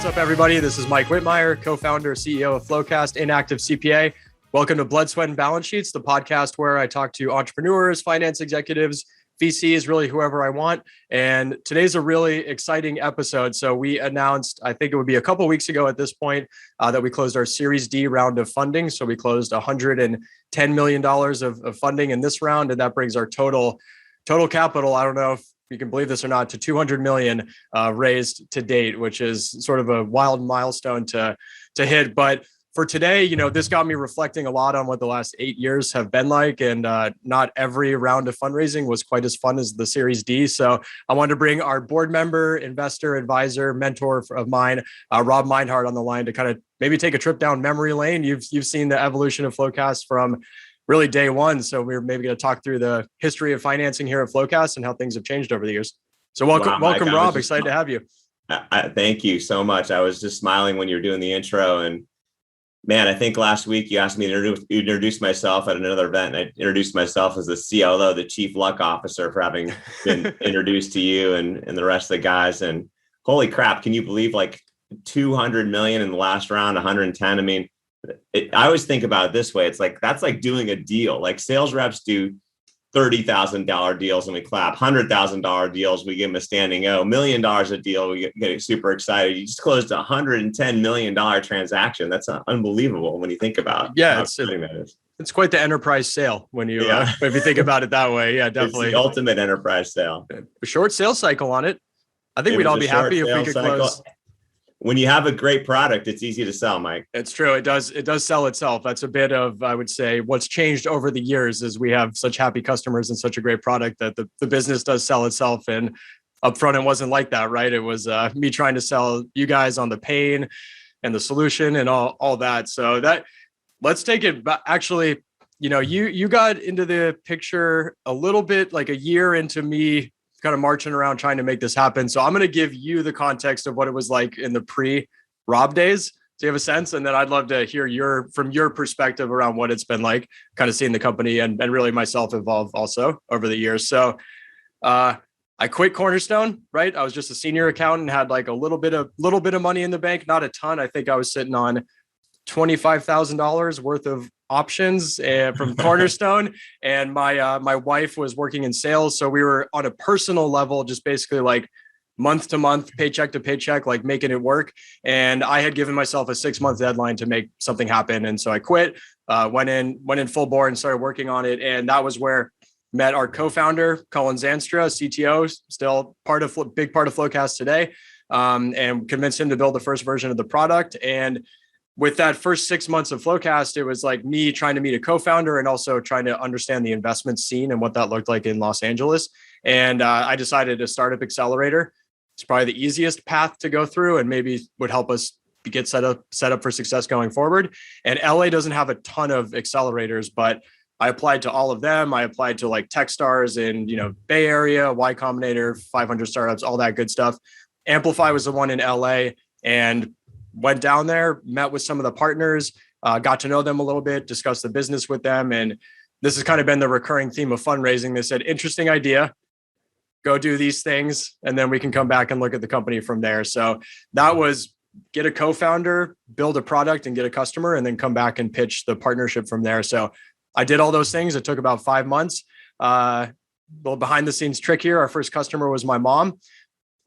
What's up, everybody? This is Mike Whitmire, co-founder, CEO of FloQast, inactive CPA. Welcome to Blood, Sweat, and Balance Sheets, the podcast where I talk to entrepreneurs, finance executives, VCs, really whoever I want. And today's a really exciting episode. So we announced, I think it would be a couple of weeks ago at this point, that we closed our Series D round of funding. So we closed $110 million of funding in this round, and that brings our total capital, I don't know if you can believe this or not, to 200 million raised to date, which is sort of a wild milestone to hit. But for today, this got me reflecting a lot on what the last 8 years have been like. And not every round of fundraising was quite as fun as the Series D. So I wanted to bring our board member, investor, advisor, mentor of mine, Rob Meinhardt, on the line to kind of maybe take a trip down memory lane. You've seen the evolution of FloQast from really day one. So we're maybe going to talk through the history of financing here at FloQast and how things have changed over the years. So welcome, Mike, Rob. Excited to have you. Thank you so much. I was just smiling when you were doing the intro, and man, I think last week you asked me to introduce myself at another event. And I introduced myself as the CLO, the Chief Luck Officer, for having been introduced to you and the rest of the guys. And holy crap, can you believe like 200 million in the last round, 110? I mean, I always think about it this way. It's like, that's like doing a deal. Like sales reps do $30,000 deals and we clap, $100,000 deals, we give them a standing O, $1 million a deal, we get super excited. You just closed a $110 million transaction. That's unbelievable when you think about how exciting that is. It's quite the enterprise sale when you if you think about it that way. Yeah, definitely. It's the ultimate enterprise sale. A short sales cycle on it. I think we'd all be happy if we could close. When you have a great product, it's easy to sell, Mike. It's true. It does sell itself. That's a bit of, I would say, what's changed over the years is we have such happy customers and such a great product that the business does sell itself. And upfront, it wasn't like that, right? It was me trying to sell you guys on the pain and the solution and all that. So let's take it back. Actually, you got into the picture a little bit like a year into me kind of marching around trying to make this happen. So I'm going to give you the context of what it was like in the pre-Rob days. So you have a sense, and then I'd love to hear from your perspective around what it's been like, kind of seeing the company and really myself evolve also over the years. So I quit Cornerstone, right? I was just a senior accountant, had like a little bit of money in the bank, not a ton. I think I was sitting on $25,000 worth of options from Cornerstone, and my wife was working in sales, so we were on a personal level, just basically like month to month, paycheck to paycheck, like making it work. And I had given myself a 6-month deadline to make something happen, and so I quit, went in full bore and started working on it. And that was where met our co-founder, Colin Zanstra, CTO, still big part of FloQast today, and convinced him to build the first version of the product. And with that first 6 months of FloQast, it was like me trying to meet a co-founder and also trying to understand the investment scene and what that looked like in Los Angeles. And I decided a startup accelerator. It's probably the easiest path to go through and maybe would help us get set up for success going forward. And LA doesn't have a ton of accelerators, but I applied to all of them. I applied to like Techstars in Bay Area, Y Combinator, 500 startups, all that good stuff. Amplify was the one in LA, and went down there, met with some of the partners, got to know them a little bit, discussed the business with them. And this has kind of been the recurring theme of fundraising. They said, interesting idea, go do these things, and then we can come back and look at the company from there. So that was get a co-founder, build a product and get a customer, and then come back and pitch the partnership from there. So I did all those things. It took about 5 months. Little behind the scenes trick here. Our first customer was my mom,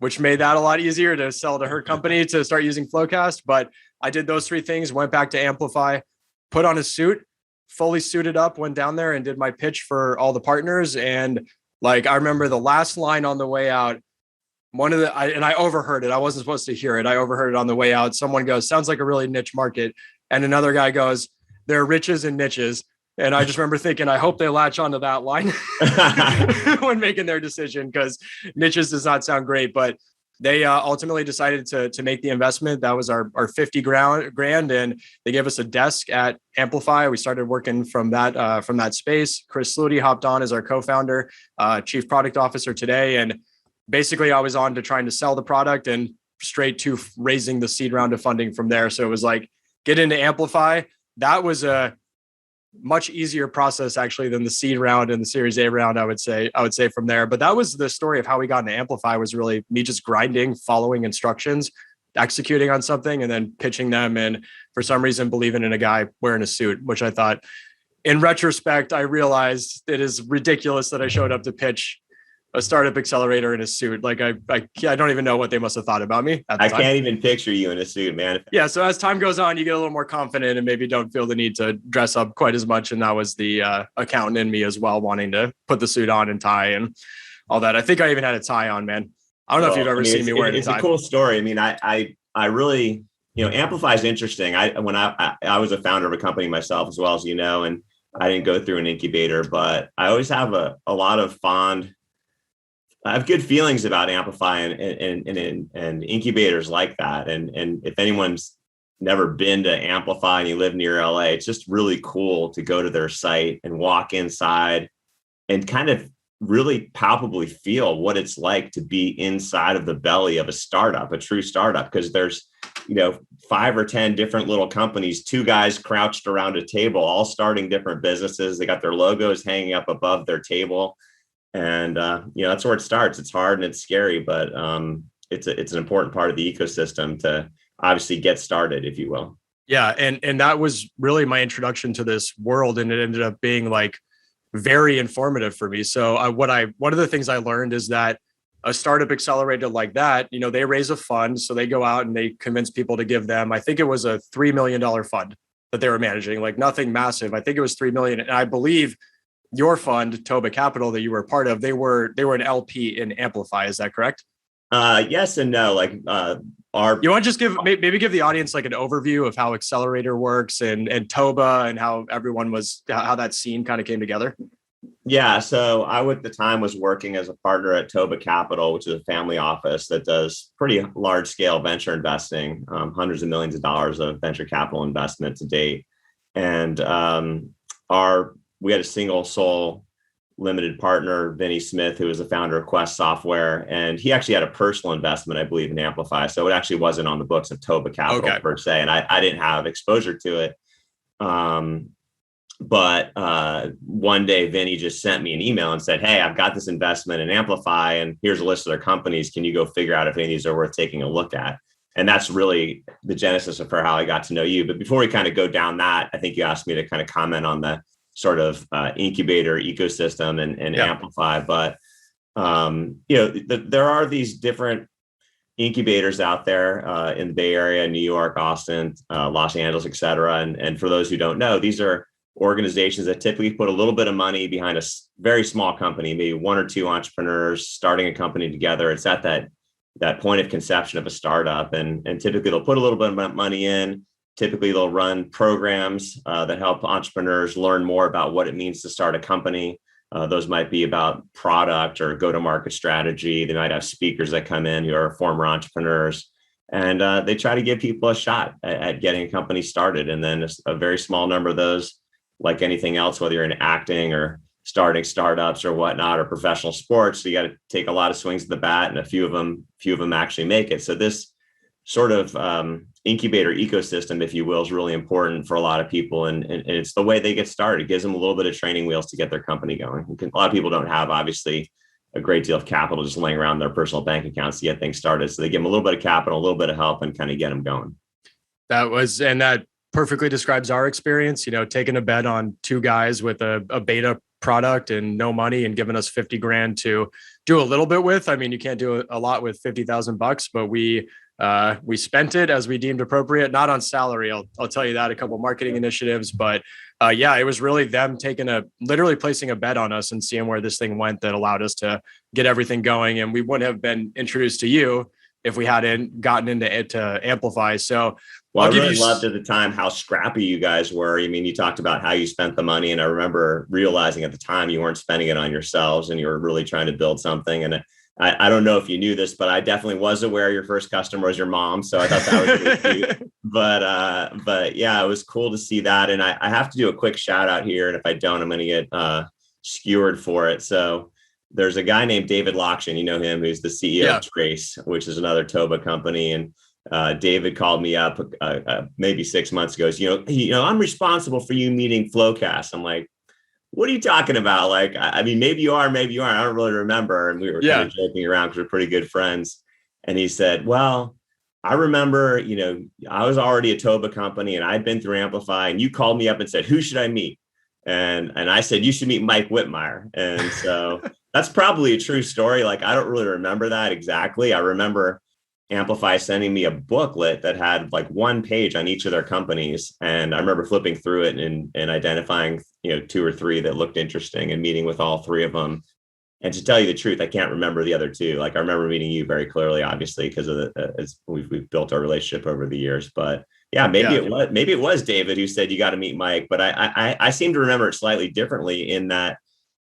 which made that a lot easier to sell to her company to start using FloQast. But I did those 3 things, went back to Amplify, put on a suit, fully suited up, went down there and did my pitch for all the partners. And like, I remember the last line on the way out, I overheard it. I wasn't supposed to hear it. I overheard it on the way out. Someone goes, sounds like a really niche market. And another guy goes, there are riches and niches. And I just remember thinking, I hope they latch onto that line when making their decision, because niches does not sound great. But they ultimately decided to make the investment. That was our 50 grand, and they gave us a desk at Amplify. We started working from that space. Chris Sluty hopped on as our co-founder, chief product officer today, and basically I was on to trying to sell the product and straight to raising the seed round of funding from there. So it was like get into Amplify. That was a much easier process actually than the seed round and the Series A round, I would say from there. But that was the story of how we got into Amplify, was really me just grinding, following instructions, executing on something and then pitching them, and for some reason believing in a guy wearing a suit, which I thought, in retrospect, I realized it is ridiculous that I showed up to pitch a startup accelerator in a suit. Like I don't even know what they must have thought about me at the time. I can't even picture you in a suit, man. Yeah. So as time goes on, you get a little more confident and maybe don't feel the need to dress up quite as much. And that was the accountant in me as well, wanting to put the suit on and tie and all that. I think I even had a tie on, man. I don't know if you've ever seen me wearing a tie. It's a cool story. I mean, I really, Amplify is interesting. When I was a founder of a company myself, as well as and I didn't go through an incubator, but I always have a lot of I have good feelings about Amplify and incubators like that. And if anyone's never been to Amplify and you live near LA, it's just really cool to go to their site and walk inside and kind of really palpably feel what it's like to be inside of the belly of a startup, a true startup, because there's 5 or 10 different little companies, 2 guys crouched around a table, all starting different businesses. They got their logos hanging up above their table. And, that's where it starts. It's hard and it's scary, but it's an important part of the ecosystem to obviously get started, if you will. Yeah. And that was really my introduction to this world. And it ended up being like very informative for me. So one of the things I learned is that a startup accelerator like that, they raise a fund. So they go out and they convince people to give them, I think it was a $3 million fund that they were managing, like nothing massive. I think it was 3 million. And I believe your fund, Toba Capital, that you were a part of, they were an LP in Amplify. Is that correct? Yes and no. You want to just give the audience like an overview of how Accelerator works and Toba and how how that scene kind of came together? Yeah. So I, at the time, was working as a partner at Toba Capital, which is a family office that does pretty large scale venture investing, hundreds of millions of dollars of venture capital investment to date. And we had a single sole limited partner, Vinny Smith, who was the founder of Quest Software. And he actually had a personal investment, I believe, in Amplify. So it actually wasn't on the books of Toba Capital per se. And I didn't have exposure to it. But one day, Vinny just sent me an email and said, "Hey, I've got this investment in Amplify, and here's a list of their companies. Can you go figure out if any of these are worth taking a look at?" And that's really the genesis of how I got to know you. But before we kind of go down that, I think you asked me to kind of comment on the sort of incubator ecosystem and Amplify. But, there are these different incubators out there in the Bay Area, New York, Austin, Los Angeles, et cetera. And for those who don't know, these are organizations that typically put a little bit of money behind a very small company, maybe 1 or 2 entrepreneurs starting a company together. It's at that point of conception of a startup. And typically they'll put a little bit of money in. Typically, they'll run programs that help entrepreneurs learn more about what it means to start a company. Those might be about product or go-to-market strategy. They might have speakers that come in who are former entrepreneurs. And they try to give people a shot at getting a company started. And then a very small number of those, like anything else, whether you're in acting or starting startups or whatnot, or professional sports, so you got to take a lot of swings at the bat, and a few of them actually make it. So this sort of incubator ecosystem, if you will, is really important for a lot of people. And it's the way they get started. It gives them a little bit of training wheels to get their company going. A lot of people don't have, obviously, a great deal of capital just laying around their personal bank accounts to get things started. So they give them a little bit of capital, a little bit of help, and kind of get them going. That perfectly describes our experience, taking a bet on 2 guys with a beta product and no money and giving us 50 grand to do a little bit with. I mean, you can't do a lot with $50,000, but we spent it as we deemed appropriate, not on salary. I'll tell you that, a couple of marketing initiatives, but it was really them literally placing a bet on us and seeing where this thing went that allowed us to get everything going. And we wouldn't have been introduced to you if we hadn't gotten into it to Amplify. So I really loved at the time how scrappy you guys were. I mean, you talked about how you spent the money, and I remember realizing at the time you weren't spending it on yourselves and you were really trying to build something. And I don't know if you knew this, but I definitely was aware your first customer was your mom. So I thought that was really cute. But yeah, it was cool to see that. And I have to do a quick shout out here. And if I don't, I'm going to get skewered for it. So there's a guy named David Lockshin, you know him, who's the CEO of Trace, which is another Toba company. And David called me up maybe 6 months ago. I'm responsible for you meeting FloQast. I'm like, what are you talking about? Like, I mean, maybe you are, maybe you aren't. I don't really remember. And we were kind of joking around because we're pretty good friends. And he said, well, I remember, I was already a Toba company and I'd been through Amplify, and you called me up and said, who should I meet? And I said, you should meet Mike Whitmire. And so that's probably a true story. Like, I don't really remember that exactly. I remember Amplify sending me a booklet that had like one page on each of their companies. And I remember flipping through it and identifying, two or three that looked interesting and meeting with all three of them. And to tell you the truth, I can't remember the other two. Like, I remember meeting you very clearly, obviously, because of we've built our relationship over the years. But yeah, maybe it was David who said you got to meet Mike. But I seem to remember it slightly differently, in that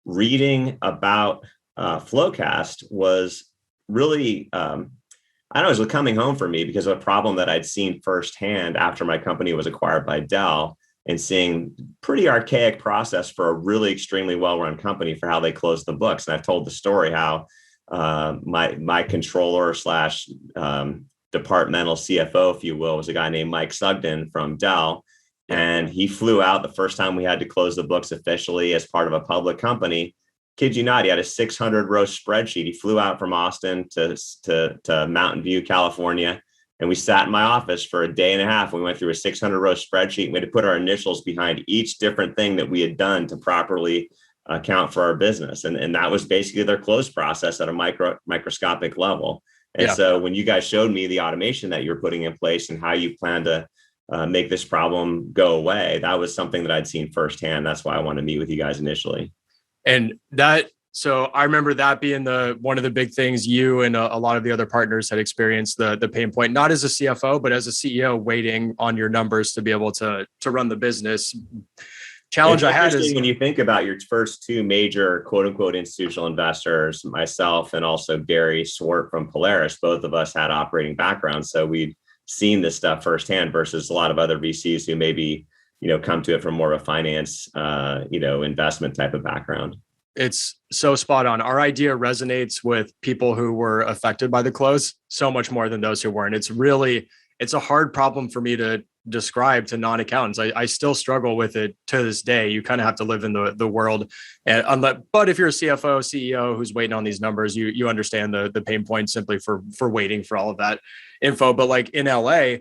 reading about FloQast was really I know it was coming home for me because of a problem that I'd seen firsthand after my company was acquired by Dell, and seeing pretty archaic process for a really extremely well-run company for how they closed the books. And I've told the story how my controller slash departmental CFO, if you will, was a guy named Mike Sugden from Dell. And he flew out the first time we had to close the books officially as part of a public company. Kid you not, he had a 600-row spreadsheet. He flew out from Austin to Mountain View, California. And we sat in my office for a day and a half. We went through a 600-row spreadsheet. We had to put our initials behind each different thing that we had done to properly account for our business. And that was basically their close process at a microscopic level. And so when you guys showed me the automation that you're putting in place and how you plan to make this problem go away, that was something that I'd seen firsthand. That's why I wanted to meet with you guys initially. So I remember that being one of the big things you and a lot of the other partners had experienced the pain point, not as a CFO, but as a CEO, waiting on your numbers to be able to run the business. Challenge I had is, when you think about your first two major quote unquote institutional investors, myself and also Gary Swart from Polaris, both of us had operating backgrounds. So we'd seen this stuff firsthand versus a lot of other VCs who maybe, come to it from more of a finance, investment type of background. It's so spot on. Our idea resonates with people who were affected by the close so much more than those who weren't. It's a hard problem for me to describe to non-accountants. I still struggle with it to this day. You kind of have to live in the world. But if you're a CFO, CEO who's waiting on these numbers, you understand the pain point simply for waiting for all of that info. But like in LA,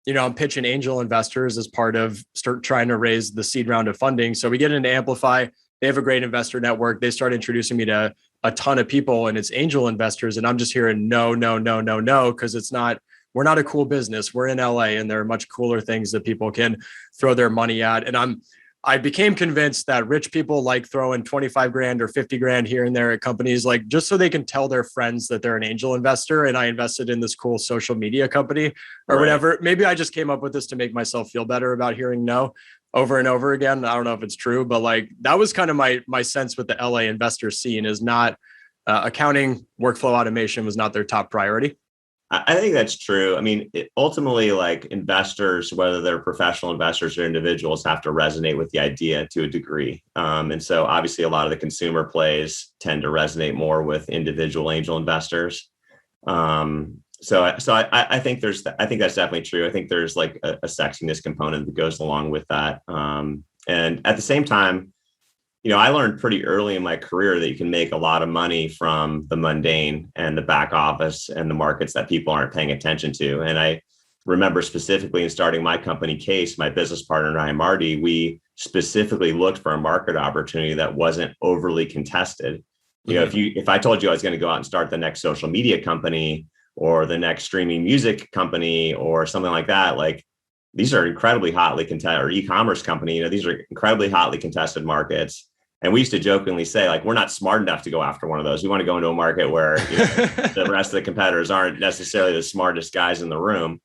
I'm pitching angel investors as part of trying to raise the seed round of funding. So we get into Amplify. They have a great investor network. They start introducing me to a ton of people, and it's angel investors. And I'm just hearing no, because we're not a cool business. We're in LA, and there are much cooler things that people can throw their money at. And I became convinced that rich people like throwing 25 grand or 50 grand here and there at companies, like just so they can tell their friends that they're an angel investor. And I invested in this cool social media company or whatever. Maybe I just came up with this to make myself feel better about hearing no over and over again. I don't know if it's true, but like that was kind of my sense with the LA investor scene is not accounting, workflow automation was not their top priority. I think that's true. I mean, ultimately, like investors, whether they're professional investors or individuals, have to resonate with the idea to a degree. And so obviously a lot of the consumer plays tend to resonate more with individual angel investors. So I think that's definitely true. I think there's like a sexiness component that goes along with that. And at the same time, I learned pretty early in my career that you can make a lot of money from the mundane and the back office and the markets that people aren't paying attention to. And I remember specifically in starting my company Case, my business partner and I, Marty, we specifically looked for a market opportunity that wasn't overly contested. If I told you I was going to go out and start the next social media company or the next streaming music company or something like that, like these are incredibly hotly contested, or e-commerce company, these are incredibly hotly contested markets. And we used to jokingly say, like, we're not smart enough to go after one of those. We want to go into a market where the rest of the competitors aren't necessarily the smartest guys in the room.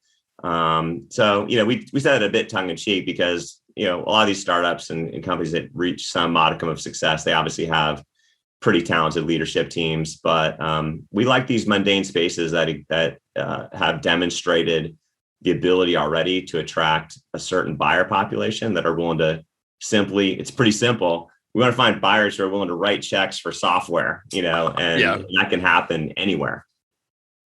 So we said it a bit tongue in cheek because, a lot of these startups and companies that reach some modicum of success, they obviously have pretty talented leadership teams, but we like these mundane spaces that have demonstrated the ability already to attract a certain buyer population that are willing to it's pretty simple. We want to find buyers who are willing to write checks for software, and that can happen anywhere.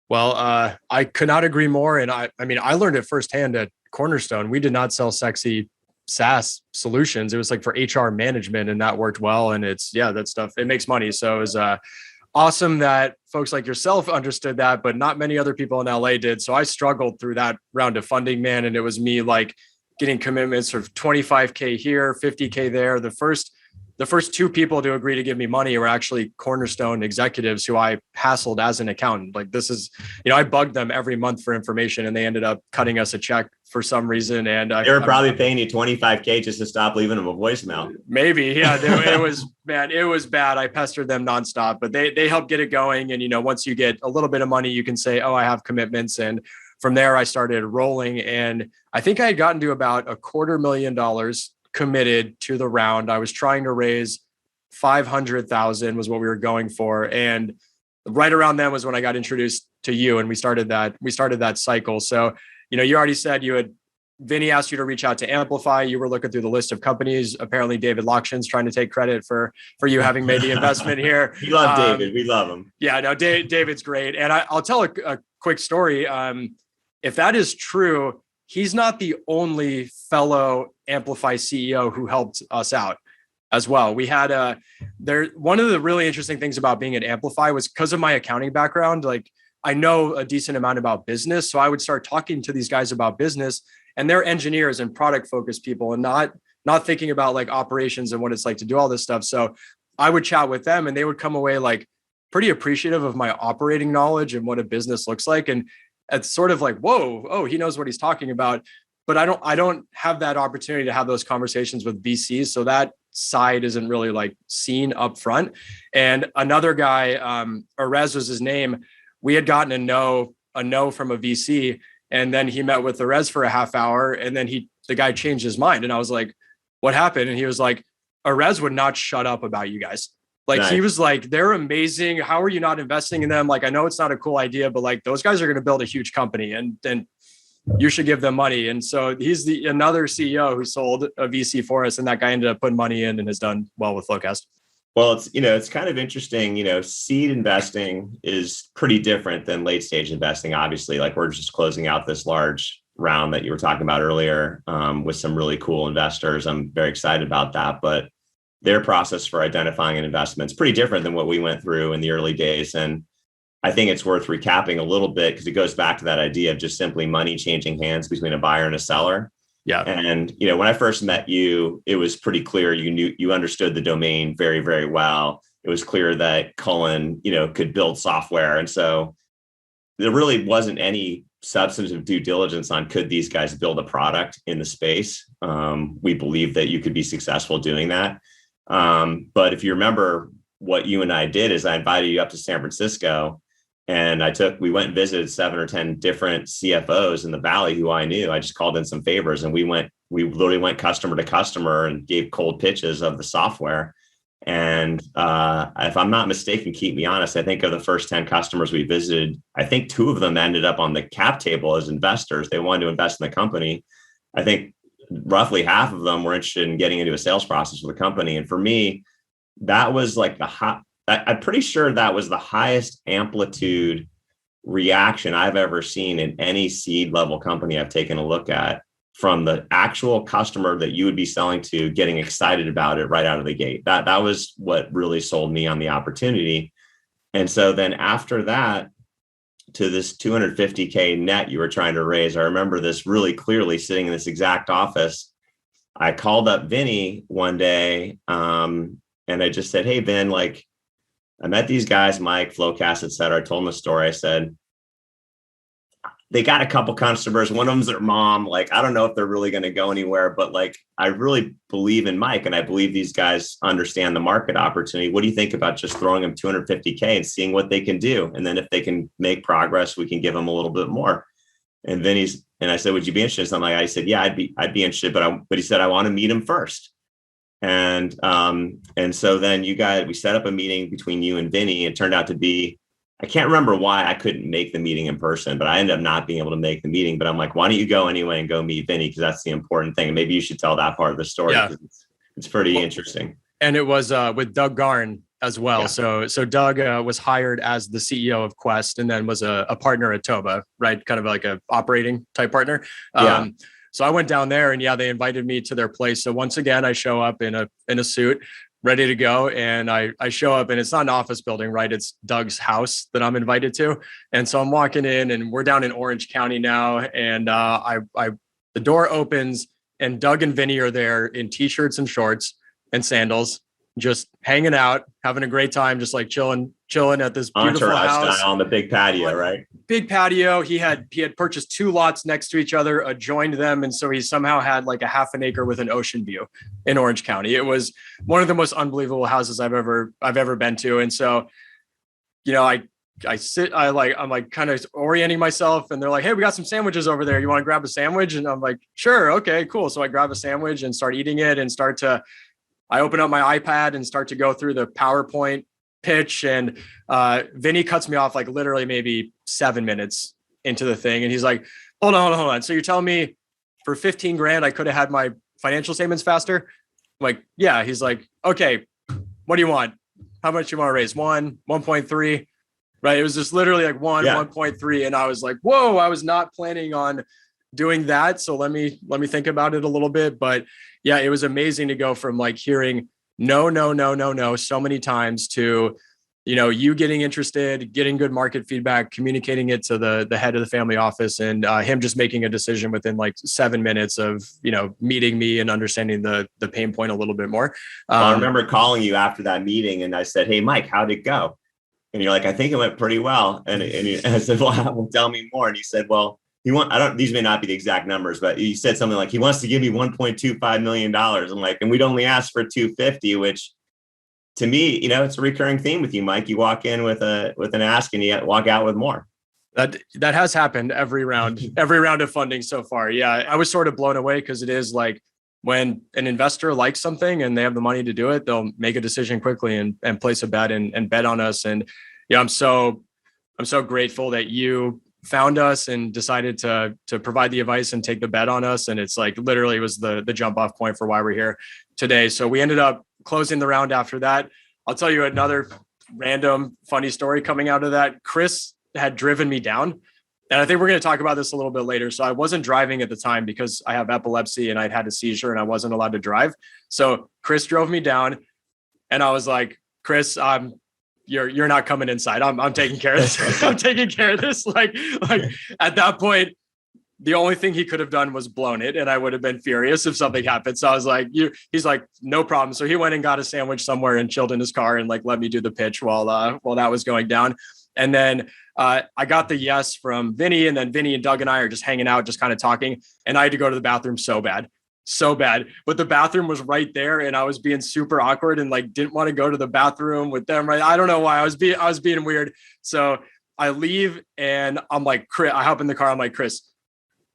Well, I could not agree more. And I learned it firsthand at Cornerstone. We did not sell sexy SaaS solutions. It was like for HR management, and that worked well. And that stuff, it makes money. So it was, awesome that folks like yourself understood that, but not many other people in LA did. So I struggled through that round of funding, man. And it was me like getting commitments of 25K here, 50K there. The first two people to agree to give me money were actually Cornerstone executives who I hassled as an accountant. Like this is, I bugged them every month for information and they ended up cutting us a check for some reason. And they were probably paying you 25K just to stop leaving them a voicemail. Maybe. Yeah. It was, man, it was bad. I pestered them nonstop, but they helped get it going. And, once you get a little bit of money, you can say, oh, I have commitments. And from there, I started rolling. And I think I had gotten to about $250,000 committed to the round. I was trying to raise 500,000 was what we were going for. And right around then was when I got introduced to you and we started that cycle. So, you already said Vinny asked you to reach out to Amplify. You were looking through the list of companies. Apparently David Lockshin's trying to take credit for you having made the investment here. We love David. We love him. Yeah, no, David's great. And I'll tell a quick story. If that is true, he's not the only fellow Amplify CEO who helped us out as well. We had one of the really interesting things about being at Amplify was because of my accounting background, like I know a decent amount about business. So I would start talking to these guys about business and they're engineers and product focused people and not thinking about like operations and what it's like to do all this stuff. So I would chat with them and they would come away like pretty appreciative of my operating knowledge and what a business looks like. And it's sort of like, whoa, oh, he knows what he's talking about. But I don't have that opportunity to have those conversations with VCs. So that side isn't really like seen up front. And another guy, Erez was his name. We had gotten a no from a VC. And then he met with Erez for a half hour. And then the guy changed his mind. And I was like, what happened? And he was like, Erez would not shut up about you guys. Like nice. He was like, they're amazing. How are you not investing in them? Like, I know it's not a cool idea, but like those guys are going to build a huge company and you should give them money. And so he's another CEO who sold a VC for us. And that guy ended up putting money in and has done well with FloQast. Well, it's kind of interesting, seed investing is pretty different than late stage investing. Obviously, like we're just closing out this large round that you were talking about earlier with some really cool investors. I'm very excited about that, but their process for identifying an investment is pretty different than what we went through in the early days. And I think it's worth recapping a little bit because it goes back to that idea of just simply money changing hands between a buyer and a seller. Yeah. And, when I first met you, it was pretty clear you understood the domain very, very well. It was clear that Cullen, could build software. And so there really wasn't any substantive due diligence on could these guys build a product in the space. We believe that you could be successful doing that. But if you remember what you and I did is I invited you up to San Francisco and we went and visited 7 or 10 different CFOs in the Valley who I knew. I just called in some favors and we literally went customer to customer and gave cold pitches of the software. And if I'm not mistaken, keep me honest, I think of the first 10 customers we visited, I think 2 of them ended up on the cap table as investors. They wanted to invest in the company. I think roughly half of them were interested in getting into a sales process with the company. And for me, that was like I'm pretty sure that was the highest amplitude reaction I've ever seen in any seed level company I've taken a look at, from the actual customer that you would be selling to getting excited about it right out of the gate. That was what really sold me on the opportunity. And so then after that, to this 250K net you were trying to raise, I remember this really clearly sitting in this exact office. I called up Vinny one day and I just said, hey, Vin, like I met these guys, Mike, FloQast, et cetera. I told them the story. I said, they got a couple customers. One of them's their mom. Like, I don't know if they're really going to go anywhere, but like, I really believe in Mike and I believe these guys understand the market opportunity. What do you think about just throwing them 250K and seeing what they can do? And then if they can make progress, we can give them a little bit more. And Vinny's, and I said, would you be interested? I'm like, I said, yeah, I'd be interested, but he said, I want to meet him first. And so then we set up a meeting between you and Vinny. It turned out to be, I can't remember why I couldn't make the meeting in person, but I ended up not being able to make the meeting. But I'm like, why don't you go anyway and go meet Vinny? Because that's the important thing. And maybe you should tell that part of the story. Yeah. It's pretty interesting. And it was with Doug Garn as well. Yeah. So Doug was hired as the CEO of Quest and then was a partner at Toba, right? Kind of like a operating type partner. So I went down there and they invited me to their place. So once again, I show up in a suit, ready to go. And I show up, and it's not an office building, right? It's Doug's house that I'm invited to. And so I'm walking in, and we're down in Orange County now. And the door opens, and Doug and Vinny are there in t-shirts and shorts and sandals, just hanging out, having a great time, just like chilling at this beautiful Entourage house style on the big patio, right? Big patio. He had purchased 2 lots next to each other, adjoined them, and so he somehow had like a half an acre with an ocean view in Orange County. It was one of the most unbelievable houses I've ever been to. And so, you know, I'm like kind of orienting myself, and they're like, "Hey, we got some sandwiches over there. You want to grab a sandwich?" And I'm like, "Sure, okay, cool." So I grab a sandwich and start eating it, and I open up my iPad and start to go through the PowerPoint pitch, and Vinny cuts me off like literally maybe 7 minutes into the thing, and he's like, hold on. So you're telling me for 15 grand I could have had my financial statements faster? I'm like, yeah. He's like, okay, what do you want? How much you want to raise? 1.3, right? It was just literally like 1.3, and I was like, whoa, I was not planning on doing that. So let me think about it a little bit. But yeah, it was amazing to go from like hearing no so many times to, you know, you getting interested, getting good market feedback, communicating it to the head of the family office, and him just making a decision within like 7 minutes of, you know, meeting me and understanding the pain point a little bit more. Well, I remember calling you after that meeting, and I said, "Hey, Mike, how'd it go?" And you're like, "I think it went pretty well." And I said, "Well, tell me more." And he said, "Well, these may not be the exact numbers, but he said something like he wants to give me $1.25 million. I'm like, and we'd only ask for 250, which to me, you know, it's a recurring theme with you, Mike. You walk in with an ask and you walk out with more. That has happened every round of funding so far. Yeah. I was sort of blown away, because it is like when an investor likes something and they have the money to do it, they'll make a decision quickly and place a bet and bet on us. And yeah, I'm so grateful that you found us and decided to provide the advice and take the bet on us. And it's like literally was the jump off point for why we're here today. So we ended up closing the round after that. I'll tell you another random funny story coming out of that. Chris had driven me down, and I think we're going to talk about this a little bit later. So I wasn't driving at the time because I have epilepsy and I'd had a seizure and I wasn't allowed to drive. So Chris drove me down, and I was like, "Chris, you're not coming inside. I'm taking care of this. I'm taking care of this." Like at that point, the only thing he could have done was blown it, and I would have been furious if something happened. So I was like, he's like, "No problem." So he went and got a sandwich somewhere and chilled in his car and like let me do the pitch while that was going down. And then I got the yes from Vinny, and then Vinny and Doug and I are just hanging out, just kind of talking. And I had to go to the bathroom so bad, but the bathroom was right there, and I was being super awkward and like didn't want to go to the bathroom with them. Right. I don't know why I was being weird. So I leave, and I'm like, Chris, I hop in the car. I'm like, "Chris,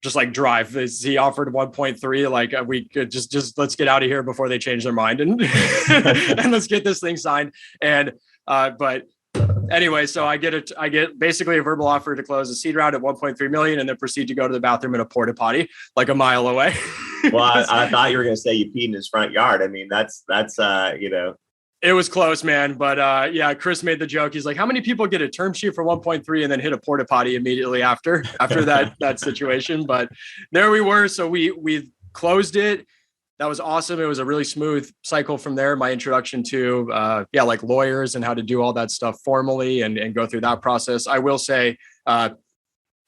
just like drive." He offered 1.3. Like we could just let's get out of here before they change their mind and and let's get this thing signed. And but anyway, so I get basically a verbal offer to close the seed round at 1.3 million, and then proceed to go to the bathroom in a porta potty like a mile away. Well, I thought you were going to say you peed in his front yard. I mean, that's you know. It was close, man. But yeah, Chris made the joke. He's like, "How many people get a term sheet for 1.3 and then hit a porta potty immediately after that situation?" But there we were. So we closed it. That was awesome. It was a really smooth cycle from there. My introduction to like lawyers and how to do all that stuff formally and go through that process. I will say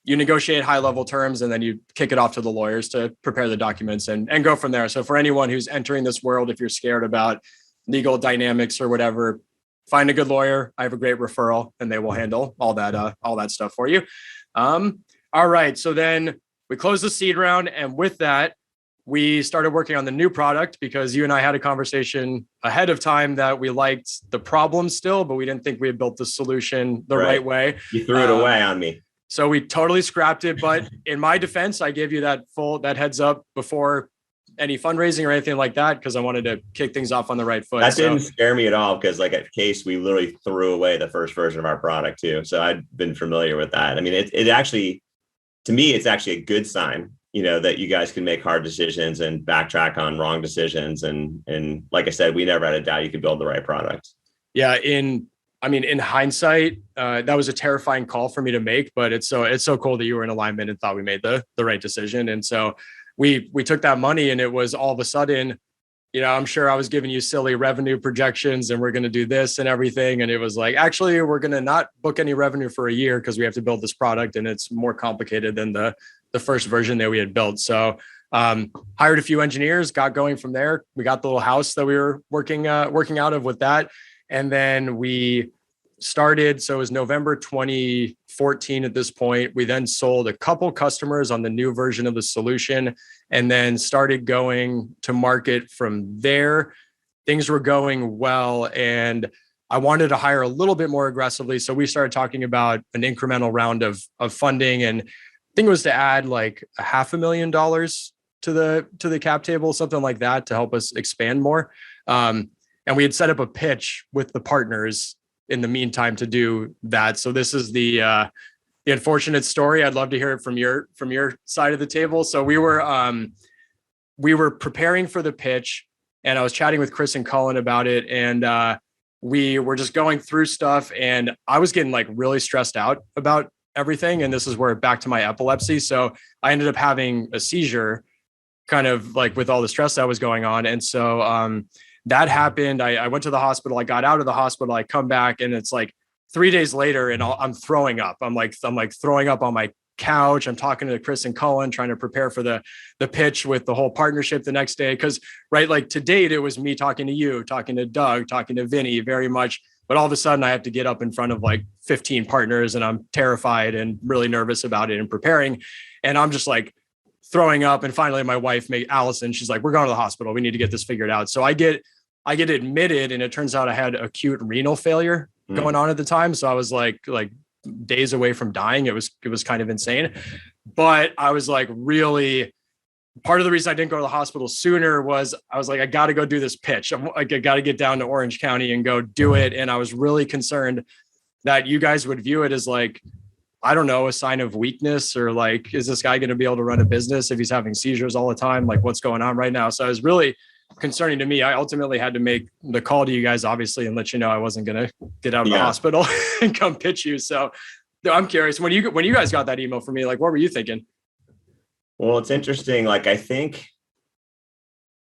you negotiate high level terms, and then you kick it off to the lawyers to prepare the documents and go from there. So for anyone who's entering this world, if you're scared about legal dynamics or whatever, find a good lawyer. I have a great referral, and they will handle all that stuff for you. All right. So then we closed the seed round, and with that, we started working on the new product, because you and I had a conversation ahead of time that we liked the problem still, but we didn't think we had built the solution the right way. You threw it away on me. So we totally scrapped it. But in my defense, I gave you that heads up before any fundraising or anything like that, because I wanted to kick things off on the right foot. That didn't scare me at all, because like at Case, we literally threw away the first version of our product too. So I'd been familiar with that. I mean, it actually, to me, it's actually a good sign, you know, that you guys can make hard decisions and backtrack on wrong decisions. And like I said, we never had a doubt you could build the right product. Yeah. In hindsight, that was a terrifying call for me to make, but it's so cool that you were in alignment and thought we made the right decision. And so we took that money, and it was all of a sudden, I'm sure I was giving you silly revenue projections and we're going to do this and everything. And it was like, actually, we're going to not book any revenue for a year because we have to build this product and it's more complicated than the first version that we had built. So hired a few engineers, got going from there. We got the little house that we were working out of with that. And then we started. So it was November 2014 at this point. We then sold a couple customers on the new version of the solution and then started going to market from there. Things were going well. And I wanted to hire a little bit more aggressively. So we started talking about an incremental round of funding. And I think it was to add like $500,000 to the cap table, something like that, to help us expand more. And we had set up a pitch with the partners in the meantime to do that. So this is the unfortunate story. I'd love to hear it from your side of the table. So we were preparing for the pitch and I was chatting with Chris and Colin about it. And we were just going through stuff and I was getting like really stressed out about everything. And this is where back to my epilepsy. So I ended up having a seizure kind of like with all the stress that was going on. And so that happened. I went to the hospital. I got out of the hospital. I come back and it's like 3 days later and I'm throwing up. I'm like throwing up on my couch. I'm talking to Chris and Colin, trying to prepare for the pitch with the whole partnership the next day. Cause right, like to date, it was me talking to you, talking to Doug, talking to Vinny very much. But all of a sudden I have to get up in front of like 15 partners and I'm terrified and really nervous about it and preparing. And I'm just like throwing up. And finally my wife, Allison, she's like, we're going to the hospital. We need to get this figured out. So I get admitted and it turns out I had acute renal failure going on at the time. So I was like days away from dying. It was kind of insane, but I was like, really, part of the reason I didn't go to the hospital sooner was I was like, I got to go do this pitch. I got to get down to Orange County and go do it. And I was really concerned that you guys would view it as like, I don't know, a sign of weakness or like, is this guy going to be able to run a business if he's having seizures all the time? Like what's going on right now? So I was really concerning to me. I ultimately had to make the call to you guys, obviously, and let you know I wasn't going to get out of the hospital and come pitch you. So I'm curious, when you guys got that email from me, like, what were you thinking? Well, it's interesting. Like, I think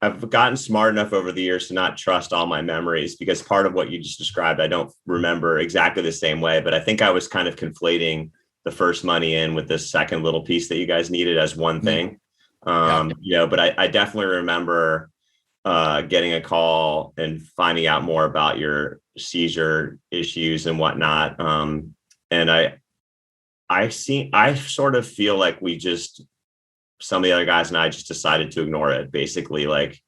I've gotten smart enough over the years to not trust all my memories because part of what you just described, I don't remember exactly the same way, but I think I was kind of conflating the first money in with this second little piece that you guys needed as one thing. But I definitely remember getting a call and finding out more about your seizure issues and whatnot. And I sort of feel like some of the other guys and I just decided to ignore it. Basically, like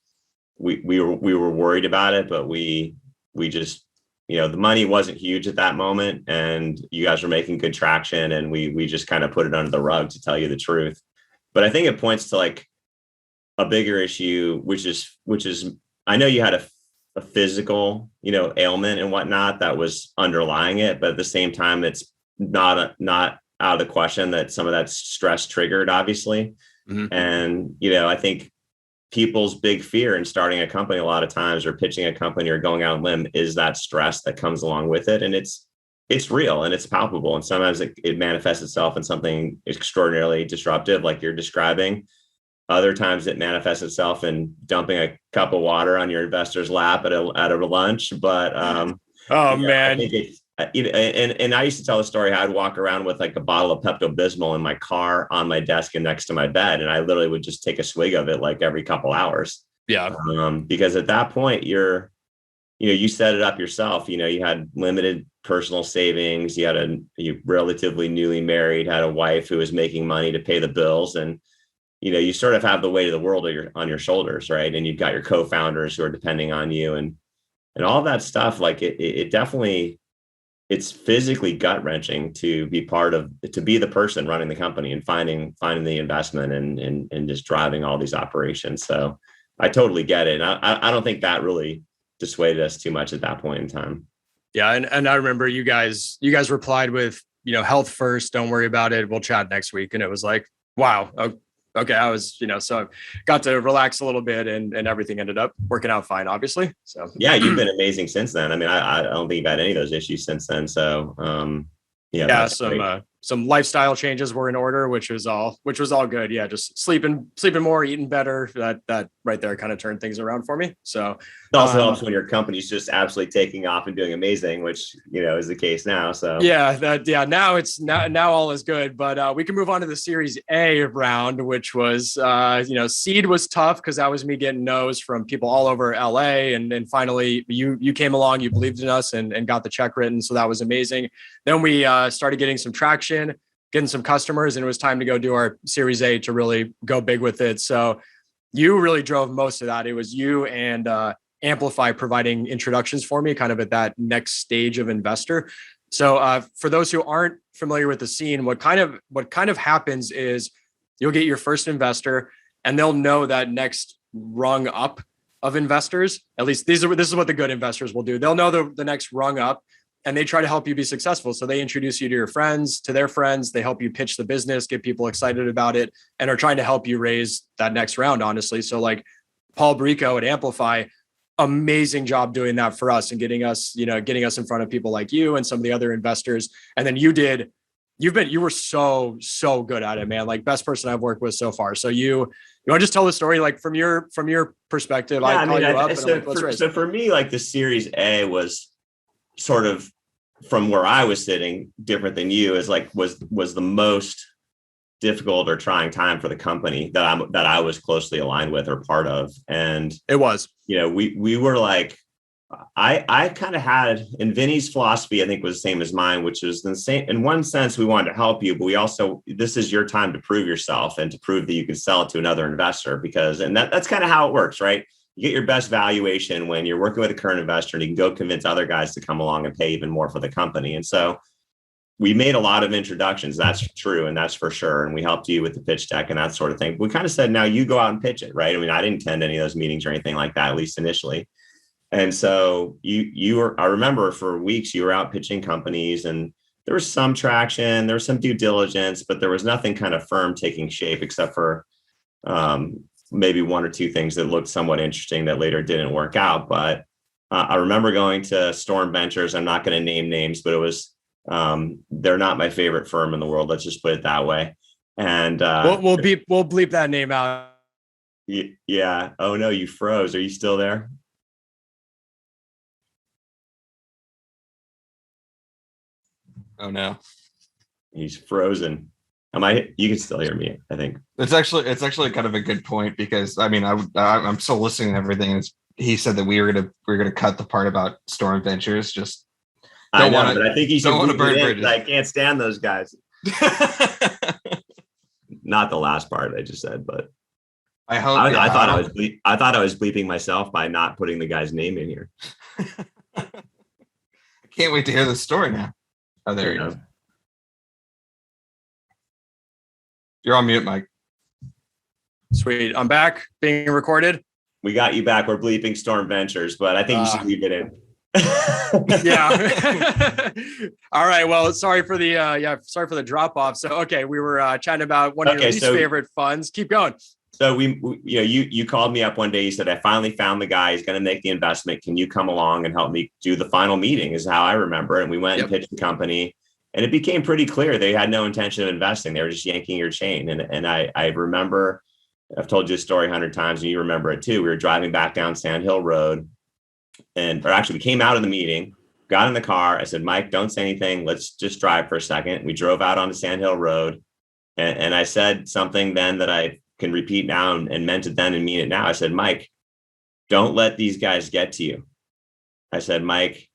we were worried about it, but we just, the money wasn't huge at that moment and you guys were making good traction and we just kind of put it under the rug, to tell you the truth. But I think it points to like a bigger issue, which is, I know you had a physical, ailment and whatnot that was underlying it, but at the same time, it's not out of the question that some of that stress triggered, obviously. Mm-hmm. And, I think people's big fear in starting a company a lot of times, or pitching a company or going out on limb, is that stress that comes along with it. And it's real and it's palpable. And sometimes it manifests itself in something extraordinarily disruptive, like you're describing. Other times it manifests itself in dumping a cup of water on your investor's lap at a lunch. But man, I think it's, and I used to tell the story how I'd walk around with like a bottle of Pepto-Bismol in my car on my desk and next to my bed, and I literally would just take a swig of it like every couple hours. Yeah. Because at that point you set it up yourself. You had limited personal savings. You relatively newly married, had a wife who was making money to pay the bills, and you sort of have the weight of the world on your shoulders, right? And you've got your co-founders who are depending on you, and all that stuff. Like it definitely, it's physically gut wrenching to be the person running the company and finding the investment and just driving all these operations. So I totally get it. And I don't think that really dissuaded us too much at that point in time. Yeah, and I remember you guys replied with health first. Don't worry about it. We'll chat next week. And it was like, wow. Okay, I was, so I got to relax a little bit and everything ended up working out fine, obviously. So yeah, you've been amazing since then. I mean, I don't think you've had any of those issues since then. So some lifestyle changes were in order, which was all good. Yeah, just sleeping more, eating better. That right there kind of turned things around for me. So it also helps when your company's just absolutely taking off and doing amazing, which, is the case now. So now all is good, but we can move on to the Series A round, which was, seed was tough because that was me getting no's from people all over LA. And finally you came along, you believed in us and got the check written. So that was amazing. Then we started getting some traction, getting some customers, and it was time to go do our Series A to really go big with it. So you really drove most of that. It was you and Amplify providing introductions for me kind of at that next stage of investor. So for those who aren't familiar with the scene, what kind of happens is you'll get your first investor and they'll know that next rung up of investors. At least this is what the good investors will do. They'll know the next rung up, and they try to help you be successful. So they introduce you to your friends, to their friends. They help you pitch the business, get people excited about it, and are trying to help you raise that next round, honestly. So like Paul Brico at Amplify, amazing job doing that for us and getting us in front of people like you and some of the other investors. And then you were so good at it, man. Like best person I've worked with so far. So you want to just tell the story, like from your perspective? So for me, like the Series A was sort of from where I was sitting different than you, is like was the most difficult or trying time for the company that I was closely aligned with or part of. And it was, we were like, I kind of had, and Vinny's philosophy, I think, was the same as mine, which was the same. In one sense, we wanted to help you, but we also, this is your time to prove yourself and to prove that you can sell it to another investor, and that's kind of how it works, right? You get your best valuation when you're working with a current investor and you can go convince other guys to come along and pay even more for the company. And so we made a lot of introductions. That's true. And that's for sure. And we helped you with the pitch deck and that sort of thing. We kind of said, now you go out and pitch it, right? I mean, I didn't attend any of those meetings or anything like that, at least initially. And so I remember for weeks you were out pitching companies, and there was some traction, there was some due diligence, but there was nothing kind of firm taking shape except for maybe one or two things that looked somewhat interesting that later didn't work out. But I remember going to Storm Ventures. I'm not going to name names, but it was, they're not my favorite firm in the world. Let's just put it that way. And we'll bleep that name out. Yeah. Oh no, you froze. Are you still there? Oh no, he's frozen. You can still hear me, I think. It's actually kind of a good point, because I mean, I'm still listening to everything. And he said that we were gonna cut the part about Storm Ventures. Just I know, but I think he should don't want to burn bridges. I can't stand those guys. Not the last part I just said, but I hope. I thought I was bleeping myself by not putting the guy's name in here. I can't wait to hear the story now. Oh, there you go. You're on mute, Mike. Sweet. I'm back, being recorded. We got you back. We're bleeping Storm Ventures, but I think you should leave it in. Yeah. All right. Well, sorry for the drop off. So, okay, we were chatting about one of your least favorite funds. Keep going. So you called me up one day. You said, I finally found the guy. He's going to make the investment. Can you come along and help me do the final meeting, is how I remember. And we went and pitched the company, and it became pretty clear they had no intention of investing. They were just yanking your chain. And I remember, I've told you this story 100 times and you remember it too. We were driving back down Sand Hill Road, we came out of the meeting, got in the car. I said, Mike, don't say anything. Let's just drive for a second. We drove out onto Sand Hill Road. And I said something then that I can repeat now and meant it then and mean it now. I said, Mike, don't let these guys get to you. I said, Mike,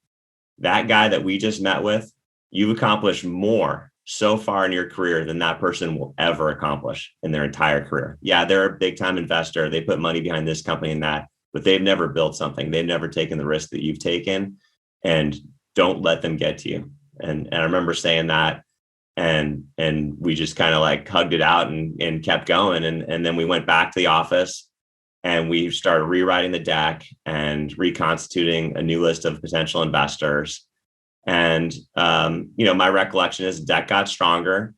that guy that we just met with, you've accomplished more so far in your career than that person will ever accomplish in their entire career. Yeah, they're a big time investor. They put money behind this company and that, but they've never built something. They've never taken the risk that you've taken, and don't let them get to you. And I remember saying that, and we just kind of like hugged it out and kept going. And then we went back to the office and we started rewriting the deck and reconstituting a new list of potential investors. And, my recollection is the deck got stronger.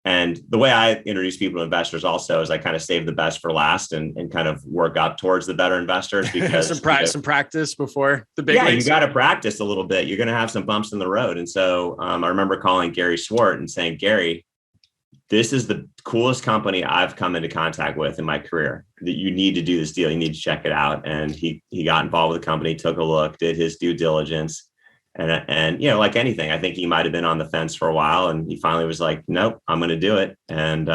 And the way I introduce people to investors also is I kind of save the best for last and kind of work up towards the better investors, because some practice before the big. Yeah, you got to practice a little bit. You're going to have some bumps in the road. And so I remember calling Gary Swart and saying, Gary, this is the coolest company I've come into contact with in my career. That you need to do this deal. You need to check it out. And he got involved with the company, took a look, did his due diligence. And like anything, I think he might have been on the fence for a while, and he finally was like, nope, I'm going to do it. And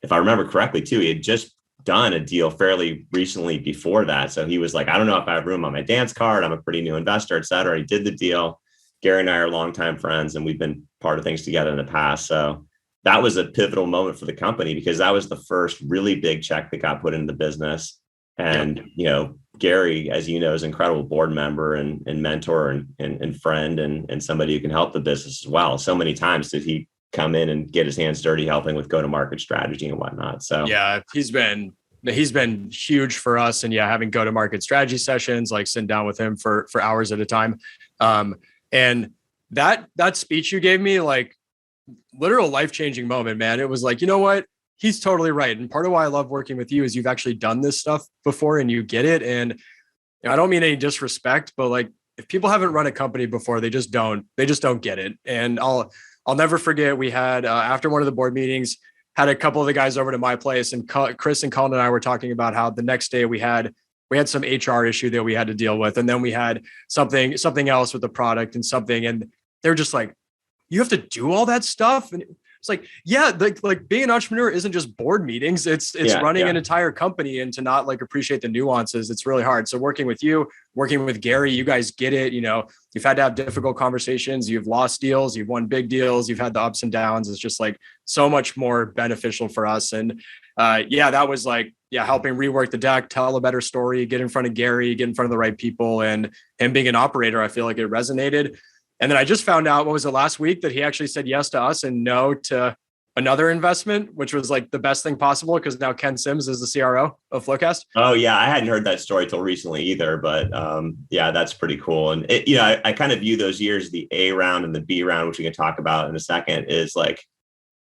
if I remember correctly too, he had just done a deal fairly recently before that. So he was like, I don't know if I have room on my dance card. I'm a pretty new investor, et cetera. He did the deal. Gary and I are longtime friends, and we've been part of things together in the past. So that was a pivotal moment for the company, because that was the first really big check that got put into the business. And, Gary, as you know, is an incredible board member and mentor and friend and somebody who can help the business as well. So many times did he come in and get his hands dirty, helping with go-to-market strategy and whatnot. So yeah, he's been huge for us. And having go-to-market strategy sessions, like sitting down with him for hours at a time. And that speech you gave me, like, literal life-changing moment, man. It was like, you know what? He's totally right. And part of why I love working with you is you've actually done this stuff before and you get it. And I don't mean any disrespect, but like, if people haven't run a company before, they just don't get it. And I'll never forget, we had, after one of the board meetings, had a couple of the guys over to my place, and Chris and Colin and I were talking about how the next day we had some HR issue that we had to deal with. And then we had something else with the product and they're just like, you have to do all that stuff. And it's like, yeah, like being an entrepreneur isn't just board meetings. It's running an entire company, and to not like appreciate the nuances, it's really hard. So working with you, working with Gary, you guys get it. You've had to have difficult conversations. You've lost deals. You've won big deals. You've had the ups and downs. It's just like so much more beneficial for us. And that was like, helping rework the deck, tell a better story, get in front of Gary, get in front of the right people, and him being an operator, I feel like it resonated. And then I just found out, what was it, last week, that he actually said yes to us and no to another investment, which was like the best thing possible, because now Ken Sims is the CRO of FloQast. Oh yeah, I hadn't heard that story till recently either, but that's pretty cool. And I kind of view those years, the A round and the B round, which we can talk about in a second, is like,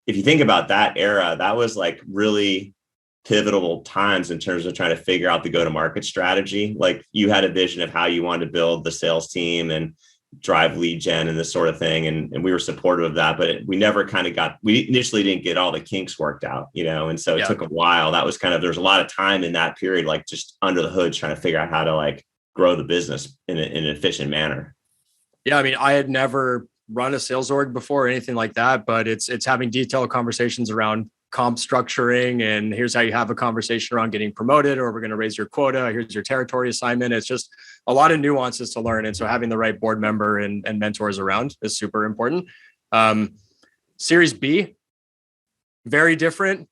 if you think about that era, that was like really pivotal times in terms of trying to figure out the go-to-market strategy. Like, you had a vision of how you wanted to build the sales team and drive lead gen and this sort of thing. And we were supportive of that, but we never we initially didn't get all the kinks worked out, and so it took a while. That was there's a lot of time in that period, like just under the hood, trying to figure out how to like grow the business in an efficient manner. Yeah. I mean, I had never run a sales org before or anything like that, but it's having detailed conversations around comp structuring, and here's how you have a conversation around getting promoted, or we're going to raise your quota. Here's your territory assignment. It's just a lot of nuances to learn. And so having the right board member and mentors around is super important. Series B, very different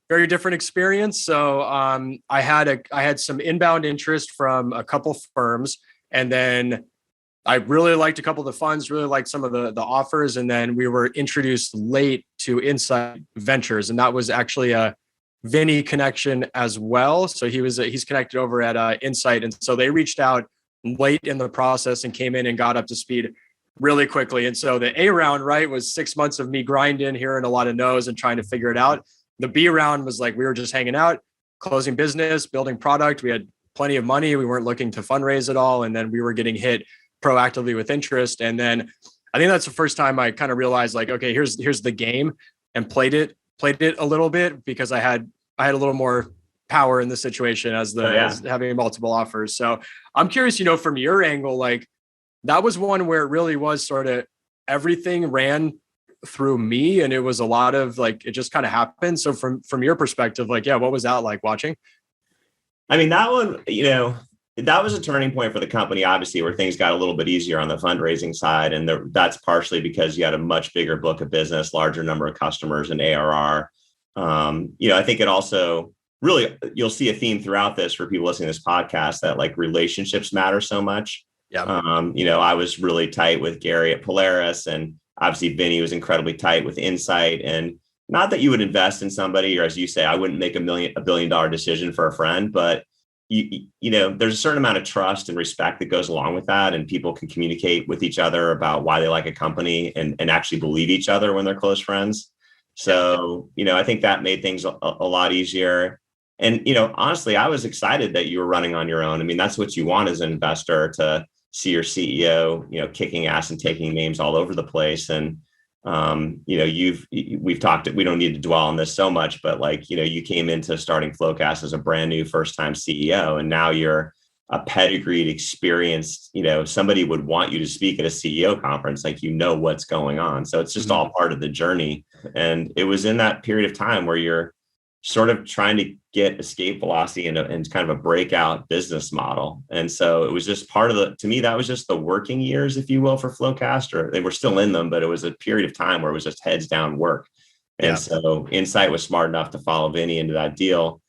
experience. So I had some inbound interest from a couple firms, and then I really liked a couple of the funds, really liked some of the offers. And then we were introduced late to Insight Ventures. And that was actually a Vinny connection as well. So he's connected over at Insight. And so they reached out late in the process and came in and got up to speed really quickly. And so the A round, right, was 6 months of me grinding, hearing a lot of no's and trying to figure it out. The B round was like, we were just hanging out, closing business, building product. We had plenty of money. We weren't looking to fundraise at all. And then we were getting hit proactively with interest. And then I think that's the first time I kind of realized, like, okay, here's the game, and played it a little bit, because I had a little more power in the situation as having multiple offers. So I'm curious, from your angle, like, that was one where it really was sort of everything ran through me, and it was a lot of like, it just kind of happened. So from your perspective, like, what was that like watching? I mean, that one, that was a turning point for the company, obviously, where things got a little bit easier on the fundraising side. And that's partially because you had a much bigger book of business, larger number of customers and ARR. I think it also really, you'll see a theme throughout this for people listening to this podcast, that like relationships matter so much. Yeah. I was really tight with Gary at Polaris, and obviously Vinny was incredibly tight with Insight. And not that you would invest in somebody, or as you say, I wouldn't make a $1 billion decision for a friend, but there's a certain amount of trust and respect that goes along with that. And people can communicate with each other about why they like a company and actually believe each other when they're close friends. So, I think that made things a lot easier. And, honestly, I was excited that you were running on your own. I mean, that's what you want as an investor, to see your CEO, kicking ass and taking names all over the place. And we've talked, we don't need to dwell on this so much, but like, you came into starting FloQast as a brand new first time CEO, and now you're a pedigreed, experienced, somebody would want you to speak at a CEO conference, like, what's going on. So it's just all part of the journey. And it was in that period of time where you're sort of trying to get escape velocity and kind of a breakout business model. And so it was just part of to me, that was just the working years, if you will, for FloQast, or they were still in them, but it was a period of time where it was just heads down work. And so Insight was smart enough to follow Vinny into that deal.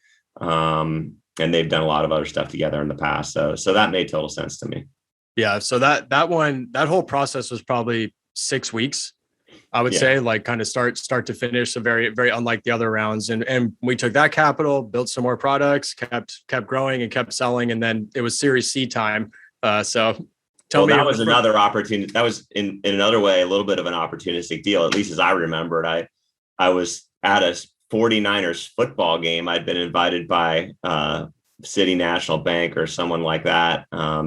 And they've done a lot of other stuff together in the past. So that made total sense to me. Yeah. So that whole process was probably 6 weeks. I would say, like, kind of start to finish. So very, very unlike the other rounds. And we took that capital, built some more products, kept growing and kept selling. And then it was Series C time. So tell me. That was another opportunity. That was in another way, a little bit of an opportunistic deal, at least as I remembered. I was at a 49ers football game. I'd been invited by City National Bank or someone like that. I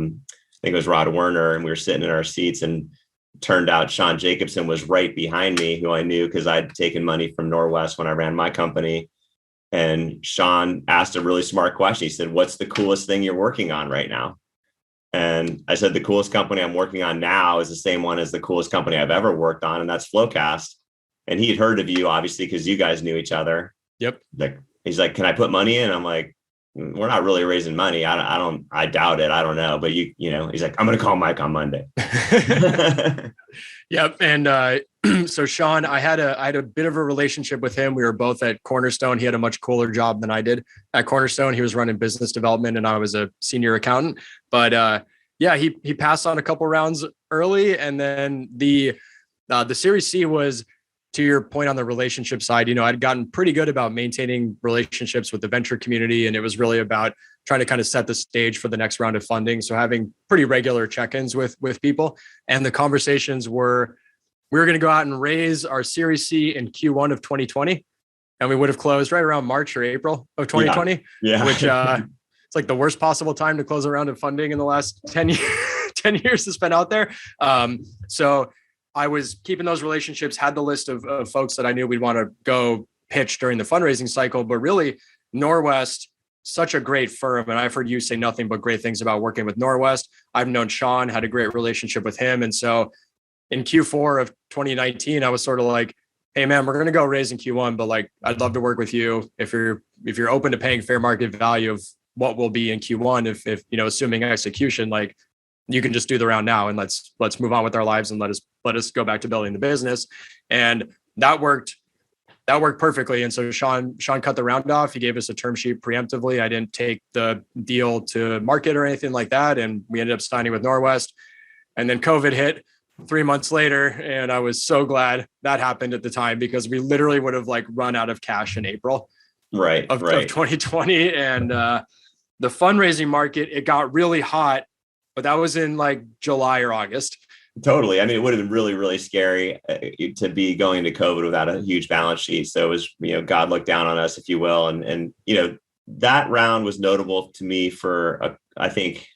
think it was Rod Werner, and we were sitting in our seats, and turned out Sean Jacobson was right behind me, who I knew because I'd taken money from Norwest when I ran my company. And Sean asked a really smart question. He said, "What's the coolest thing you're working on right now?" And I said, "The coolest company I'm working on now is the same one as the coolest company I've ever worked on, and that's FloQast." And he had heard of you, obviously, because you guys knew each other. Yep. He's like, "Can I put money in?" I'm like, "We're not really raising money. I doubt it. I don't know." But he's like, "I'm going to call Mike on Monday." Yep. And so Sean, I had a bit of a relationship with him. We were both at Cornerstone. He had a much cooler job than I did at Cornerstone. He was running business development and I was a senior accountant. But he passed on a couple rounds early. And then the Series C was, to your point on the relationship side, I'd gotten pretty good about maintaining relationships with the venture community. And it was really about trying to kind of set the stage for the next round of funding. So having pretty regular check-ins with people. And the conversations were, we were going to go out and raise our Series C in Q1 of 2020. And we would have closed right around March or April of 2020, which it's like the worst possible time to close a round of funding in the last 10 years that's been out there. So I was keeping those relationships, had the list of folks that I knew we'd want to go pitch during the fundraising cycle. But really, Norwest, such a great firm. And I've heard you say nothing but great things about working with Norwest. I've known Sean, had a great relationship with him. And so in Q4 of 2019, I was sort of like, "Hey man, we're going to go raise in Q1, but like, I'd love to work with you if you're open to paying fair market value of what will be in Q1. If assuming execution, like, you can just do the round now and let's move on with our lives and let us go back to building the business." And that worked perfectly. And so Sean cut the round off. He gave us a term sheet preemptively. I didn't take the deal to market or anything like that. And we ended up signing with Norwest. And then COVID hit 3 months later. And I was so glad that happened at the time, because we literally would have like run out of cash in April of 2020. And the fundraising market, it got really hot, but that was in like July or August. Totally. I mean, it would have been really, really scary to be going into COVID without a huge balance sheet. So it was, God looked down on us, if you will. And that round was notable to me for, I think,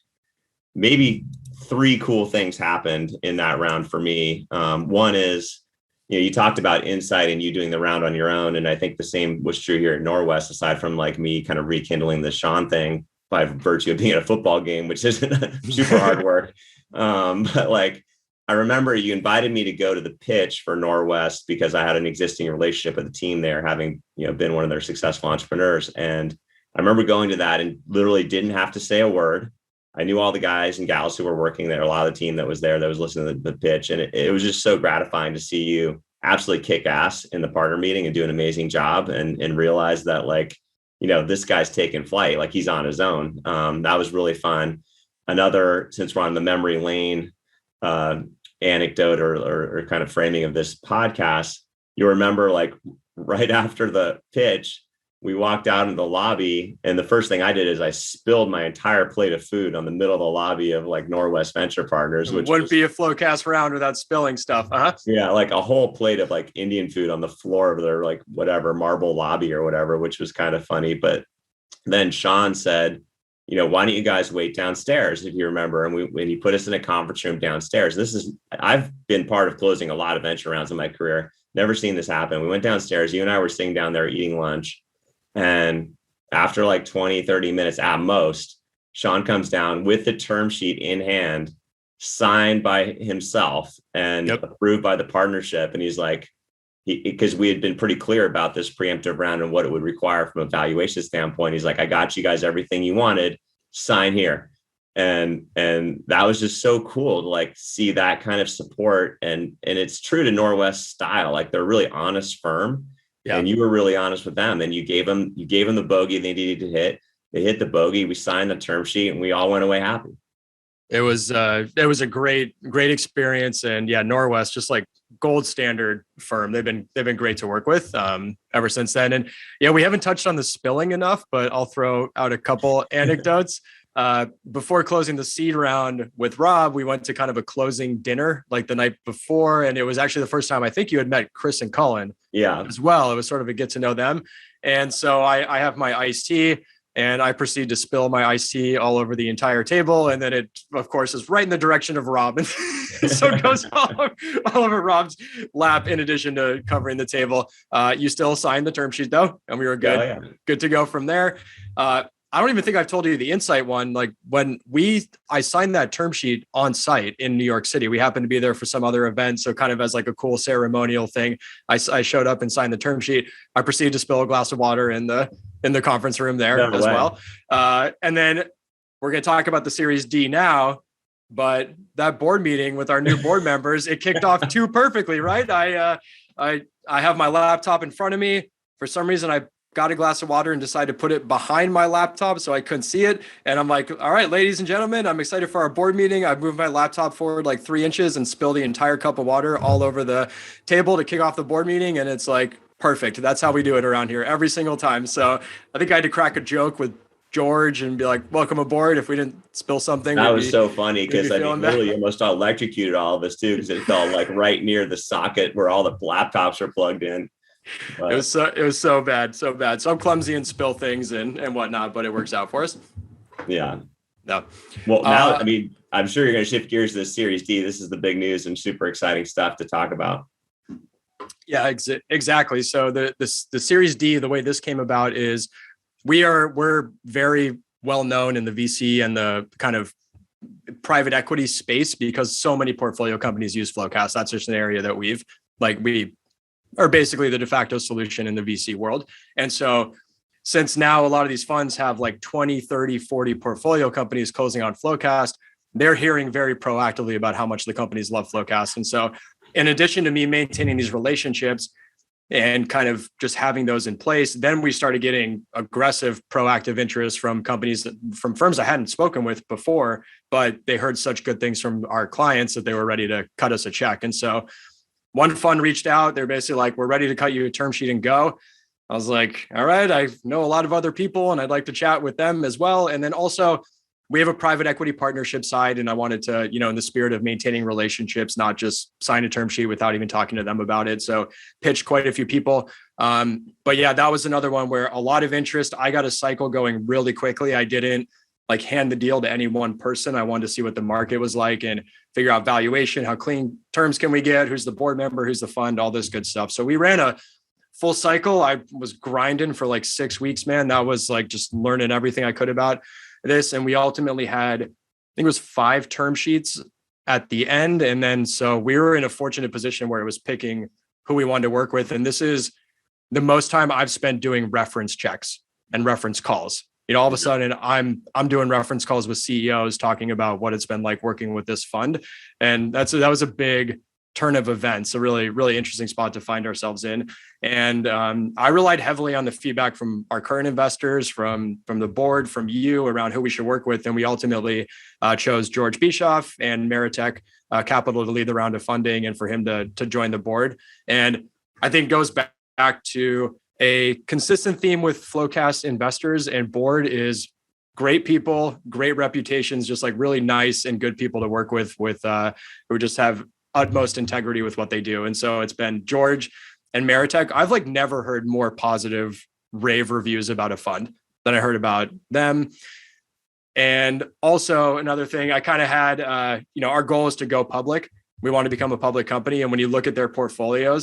maybe 3 cool things happened in that round for me. One is, you talked about Insight and you doing the round on your own. And I think the same was true here at Norwest, aside from like me kind of rekindling the Sean thing by virtue of being at a football game, which isn't super hard work. But like, I remember you invited me to go to the pitch for Norwest because I had an existing relationship with the team there, having, been one of their successful entrepreneurs. And I remember going to that and literally didn't have to say a word. I knew all the guys and gals who were working there, a lot of the team that was there that was listening to the pitch. And it was just so gratifying to see you absolutely kick ass in the partner meeting and do an amazing job and realize that, like, this guy's taking flight, like he's on his own. That was really fun. Another, since we're on the memory lane, anecdote or kind of framing of this podcast, you remember, like, right after the pitch, we walked out into the lobby, and the first thing I did is I spilled my entire plate of food on the middle of the lobby of like Norwest Venture Partners, which wouldn't be a FloQast round without spilling stuff. Yeah, like a whole plate of like Indian food on the floor of their like whatever marble lobby or whatever, which was kind of funny. But then Sean said, why don't you guys wait downstairs, if you remember? And when you put us in a conference room downstairs, I've been part of closing a lot of venture rounds in my career. Never seen this happen. We went downstairs. You and I were sitting down there eating lunch. And after like 20, 30 minutes at most, Sean comes down with the term sheet in hand, signed by himself and approved by the partnership. And he's like, because we had been pretty clear about this preemptive round and what it would require from a valuation standpoint. He's like, I got you guys everything you wanted, sign here. And that was just so cool to like see that kind of support. And it's true to Norwest style. Like, they're a really honest firm. Yeah. And you were really honest with them, and you gave them the bogey they needed to hit. They hit the bogey. We signed the term sheet, and we all went away happy. It was a great experience. And yeah, Norwest, just like gold standard firm. They've been great to work with ever since then. And yeah, we haven't touched on the spilling enough, but I'll throw out a couple anecdotes. Before closing the seed round with Rob, we went to kind of a closing dinner like the night before. And it was actually the first time I think you had met Chris and Cullen as well. It was sort of a get to know them. And so I have my iced tea, and I proceed to spill my iced tea all over the entire table. And then it, of course, is right in the direction of Rob. And so it goes all over Rob's lap, in addition to covering the table. You still signed the term sheet, though, and we were good, good to go from there. I don't even think I've told you the insight one. Like, when I signed that term sheet on site in New York City, we happened to be there for some other event. So kind of as like a cool ceremonial thing, I showed up and signed the term sheet. I proceeded to spill a glass of water in the conference room there as well. And then we're going to talk about the Series D now, but that board meeting with our new board members, it kicked off too perfectly, right? I have my laptop in front of me. For some reason, I got a glass of water and decided to put it behind my laptop so I couldn't see it. And I'm like, all right, ladies and gentlemen, I'm excited for our board meeting. I moved my laptop forward like 3 inches and spilled the entire cup of water all over the table to kick off the board meeting. And it's like, perfect. That's how we do it around here every single time. So I think I had to crack a joke with George and be like, welcome aboard. If we didn't spill something. That was so funny, because I mean, literally almost electrocuted all of us too, because it felt like right near the socket where all the laptops are plugged in. But it was so bad. So I'm clumsy and spill things and whatnot, but it works out for us. Yeah. No. Well, now, I mean, I'm sure you're going to shift gears to the Series D. This is the big news and super exciting stuff to talk about. Yeah, exactly. So the Series D, the way this came about is we're very well known in the VC and the kind of private equity space, because so many portfolio companies use FloQast. That's just an area that we are basically the de facto solution in the VC world. And so since now a lot of these funds have like 20, 30, 40 portfolio companies closing on FloQast, they're hearing very proactively about how much the companies love FloQast. And so in addition to me maintaining these relationships and kind of just having those in place, then we started getting aggressive, proactive interest from companies, from firms I hadn't spoken with before, but they heard such good things from our clients that they were ready to cut us a check. And so one fund reached out. They're basically like, we're ready to cut you a term sheet and go. I was like, all right, I know a lot of other people and I'd like to chat with them as well. And then also we have a private equity partnership side, and I wanted to, in the spirit of maintaining relationships, not just sign a term sheet without even talking to them about it. So pitched quite a few people. But yeah, that was another one where a lot of interest. I got a cycle going really quickly. I didn't like hand the deal to any one person. I wanted to see what the market was like and figure out valuation, how clean terms can we get, who's the board member, who's the fund, all this good stuff. So we ran a full cycle. I was grinding for like 6 weeks, man. That was like just learning everything I could about this. And we ultimately had, I think it was 5 term sheets at the end. And then, so we were in a fortunate position where it was picking who we wanted to work with. And this is the most time I've spent doing reference checks and reference calls. All of a sudden I'm doing reference calls with CEOs talking about what it's been like working with this fund. And that was a big turn of events, a really, really interesting spot to find ourselves in. And I relied heavily on the feedback from our current investors, from the board, from you around who we should work with. And we ultimately chose George Bischoff and Meritech Capital to lead the round of funding and for him to join the board. And I think goes back to a consistent theme with FloQast investors and board is great people, great reputations, just like really nice and good people to work with who just have utmost integrity with what they do. And so it's been George and Meritech. I've like never heard more positive rave reviews about a fund than I heard about them. And also another thing, I kind of had, our goal is to go public. We want to become a public company. And when you look at their portfolio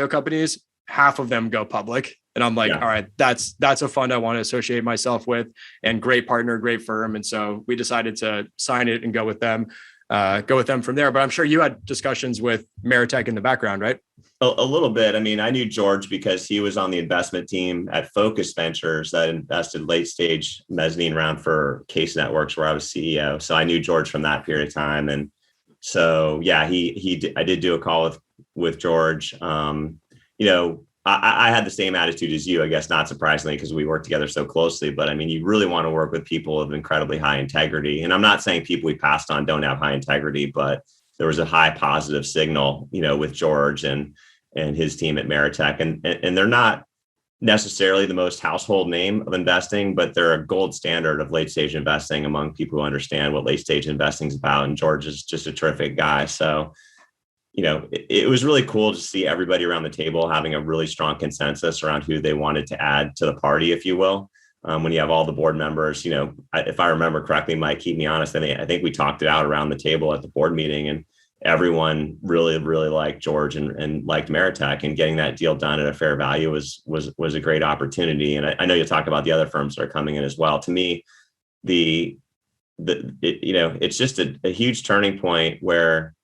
companies, half of them go public. And I'm like, all right, that's a fund I want to associate myself with, and great partner, great firm. And so we decided to sign it and go with them from there. But I'm sure you had discussions with Meritech in the background, right? A little bit. I mean, I knew George because he was on the investment team at FloQast Ventures that invested late stage mezzanine round for Case Networks, where I was CEO. So I knew George from that period of time. And so, yeah, I did do a call with George. I had the same attitude as you, I guess, not surprisingly, because we work together so closely. But I mean, you really want to work with people of incredibly high integrity. And I'm not saying people we passed on don't have high integrity, but there was a high positive signal, with George and his team at Meritech. And they're not necessarily the most household name of investing, but they're a gold standard of late stage investing among people who understand what late stage investing is about. And George is just a terrific guy. So, it was really cool to see everybody around the table having a really strong consensus around who they wanted to add to the party, if you will. When you have all the board members, if I remember correctly, Mike, keep me honest, I think we talked it out around the table at the board meeting, and everyone really, really liked George and liked Meritech, and getting that deal done at a fair value was a great opportunity. And I know you'll talk about the other firms that are coming in as well. To me, it's just a huge turning point where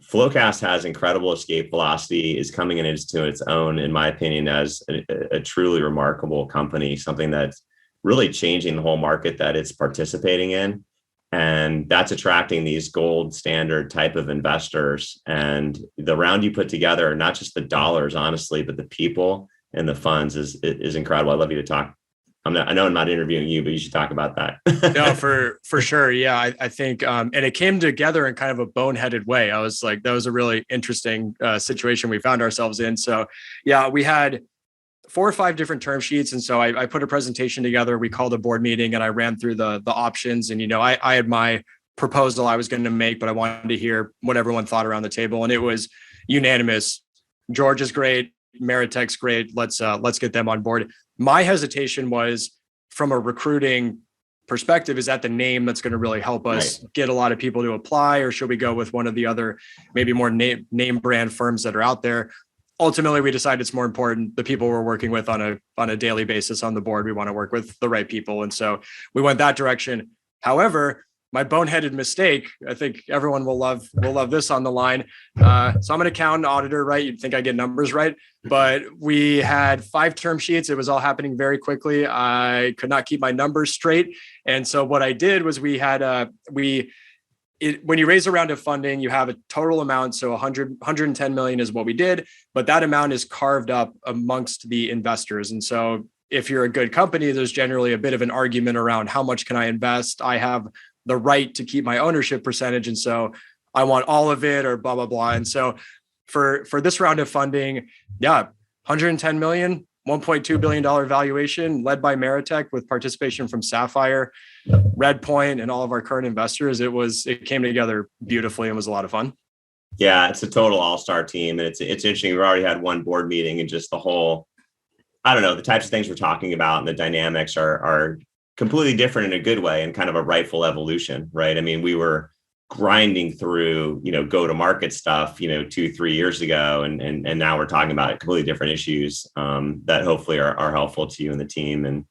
FloQast has incredible escape velocity, is coming into its own, in my opinion, as a truly remarkable company, something that's really changing the whole market that it's participating in. And that's attracting these gold standard type of investors. And the round you put together, not just the dollars, honestly, but the people and the funds is incredible. I'd love you to talk. I know I'm not interviewing you, but you should talk about that. No, for sure. Yeah, I think, and it came together in kind of a boneheaded way. I was like, that was a really interesting situation we found ourselves in. So yeah, we had 4 or 5 different term sheets. And so I put a presentation together. We called a board meeting and I ran through the options. And, I had my proposal I was going to make, but I wanted to hear what everyone thought around the table. And it was unanimous. George is great. Meritech's great. Let's get them on board. My hesitation was, from a recruiting perspective, is that the name that's going to really help us get a lot of people to apply, or should we go with one of the other maybe more name brand firms that are out there? Ultimately, we decided it's more important the people we're working with on a daily basis on the board. We want to work with the right people. And so we went that direction. However, my boneheaded mistake, I think everyone will love this on the line. So I'm an accountant auditor, right? You'd think I get numbers right, but we had 5 term sheets. It was all happening very quickly. I could not keep my numbers straight. And so what I did was when you raise a round of funding, you have a total amount. So 110 million is what we did, but that amount is carved up amongst the investors. And so if you're a good company, there's generally a bit of an argument around how much can I invest? I have the right to keep my ownership percentage. And so I want all of it, or blah, blah, blah. And so for this round of funding, 110 million, $1.2 billion valuation led by Meritech with participation from Sapphire, Redpoint, and all of our current investors. It came together beautifully and was a lot of fun. Yeah, it's a total all-star team. And it's interesting. We've already had one board meeting, and just the whole, I don't know, the types of things we're talking about and the dynamics are completely different in a good way, and kind of a rightful evolution, right? I mean, we were grinding through, go-to-market stuff, 2-3 years ago. And now we're talking about completely different issues that hopefully are helpful to you and the team. And,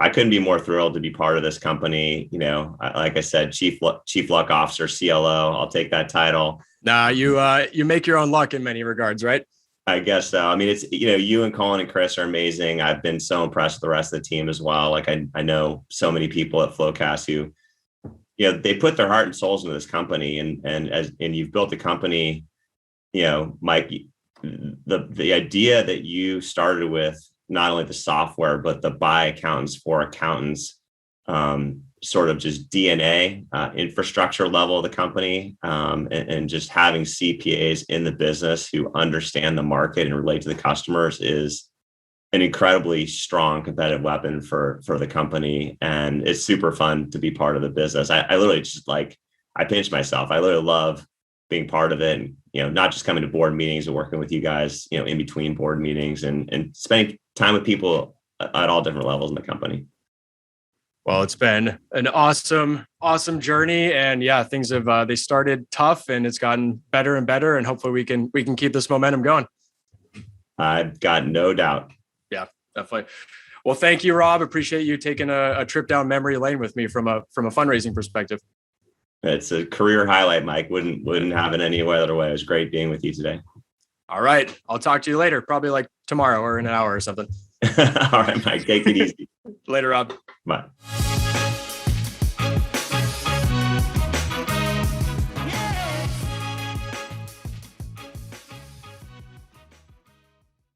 I couldn't be more thrilled to be part of this company. Like I said, chief luck officer, CLO, I'll take that title. Nah, you make your own luck in many regards, right? I guess so. I mean, it's, you and Colin and Chris are amazing. I've been so impressed with the rest of the team as well. Like I know so many people at FloQast who, they put their heart and souls into this company, and you've built a company, Mike, the idea that you started with, not only the software, but the by accountants for accountants, sort of just DNA, infrastructure level of the company, and just having CPAs in the business who understand the market and relate to the customers is an incredibly strong competitive weapon for the company. And it's super fun to be part of the business. I literally just I pinch myself. I literally love being part of it, and, not just coming to board meetings and working with you guys, in between board meetings, and spending time with people at all different levels in the company. Well, it's been an awesome journey, and yeah, things have they started tough, and it's gotten better and better, and hopefully we can keep this momentum going. I've got no doubt. Yeah, definitely. Well, thank you, Rob. Appreciate you taking a trip down memory lane with me from a fundraising perspective. It's a career highlight, Mike. Wouldn't have it any other way. It was great being with you today. All right, I'll talk to you later, probably like tomorrow or in an hour or something. All right, Mike. Take it easy. Later, Rob. Bye.